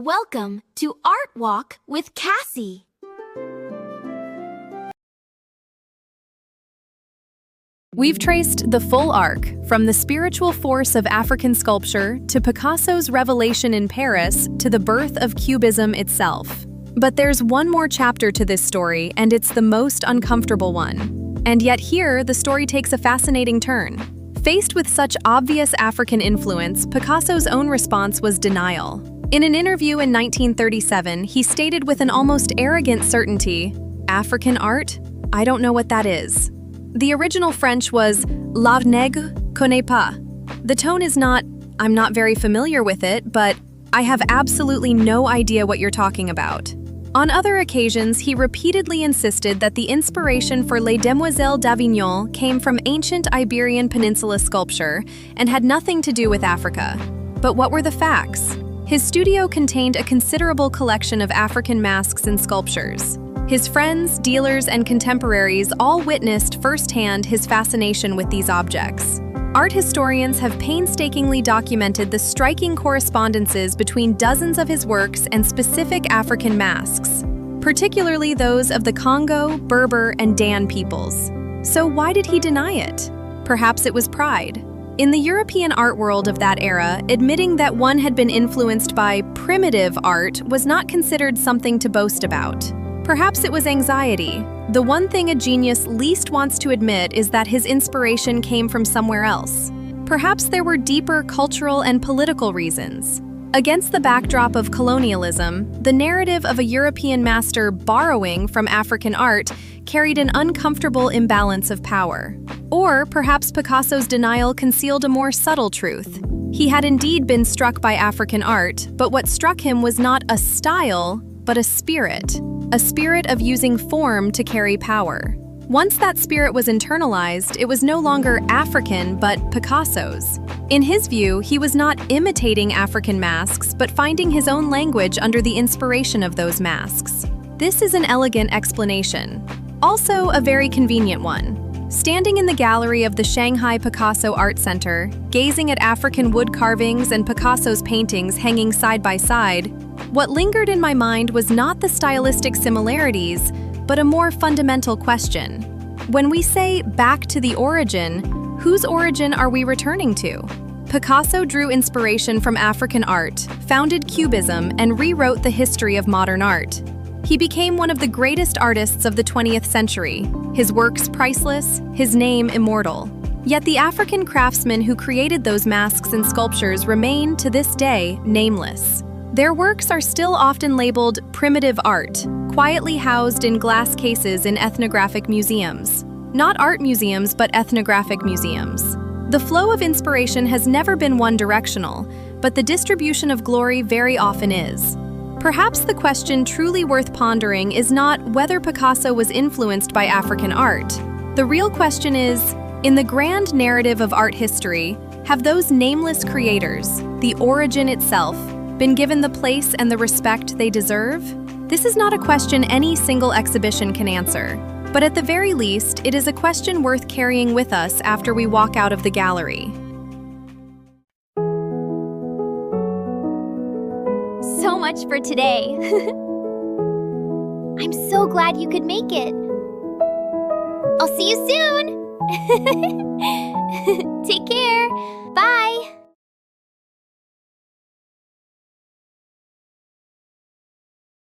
Welcome to Art Walk with Cassie. We've traced the full arc, from the spiritual force of African sculpture to Picasso's revelation in Paris to the birth of Cubism itself. But there's one more chapter to this story, and it's the most uncomfortable one. And yet here, the story takes a fascinating turn. Faced with such obvious African influence, Picasso's own response was denial. In an interview in 1937, he stated with an almost arrogant certainty, "African art? I don't know what that is." The original French was "La nègre connaît pas." The tone is not, "I'm not very familiar with it, but I have absolutely no idea what you're talking about." On other occasions, he repeatedly insisted that the inspiration for Les Demoiselles d'Avignon came from ancient Iberian Peninsula sculpture and had nothing to do with Africa. But what were the facts? His studio contained a considerable collection of African masks and sculptures. His friends, dealers, and contemporaries all witnessed firsthand his fascination with these objects. Art historians have painstakingly documented the striking correspondences between dozens of his works and specific African masks, particularly those of the Congo, Berber, and Dan peoples. So why did he deny it? Perhaps it was pride. In the European art world of that era, admitting that one had been influenced by primitive art was not considered something to boast about. Perhaps it was anxiety. The one thing a genius least wants to admit is that his inspiration came from somewhere else. Perhaps there were deeper cultural and political reasons. Against the backdrop of colonialism, the narrative of a European master borrowing from African art carried an uncomfortable imbalance of power. Or perhaps Picasso's denial concealed a more subtle truth. He had indeed been struck by African art, but what struck him was not a style, but a spirit of using form to carry power. Once that spirit was internalized, it was no longer African, but Picasso's. In his view, he was not imitating African masks, but finding his own language under the inspiration of those masks. This is an elegant explanation. Also a very convenient one. Standing in the gallery of the Shanghai Picasso Art Center, gazing at African wood carvings and Picasso's paintings hanging side by side, what lingered in my mind was not the stylistic similarities, but a more fundamental question. When we say back to the origin, whose origin are we returning to? Picasso drew inspiration from African art, founded Cubism, and rewrote the history of modern art. He became one of the greatest artists of the 20th century, his works priceless, his name immortal. Yet the African craftsmen who created those masks and sculptures remain, to this day, nameless. Their works are still often labeled primitive art, quietly housed in glass cases in ethnographic museums. Not art museums, but ethnographic museums. The flow of inspiration has never been one-directional, but the distribution of glory very often is. Perhaps the question truly worth pondering is not whether Picasso was influenced by African art. The real question is, in the grand narrative of art history, have those nameless creators, the origin itself, been given the place and the respect they deserve? This is not a question any single exhibition can answer, but at the very least, it is a question worth carrying with us after we walk out of the gallery. So much for today. I'm so glad you could make it. I'll see you soon. Take care. Bye.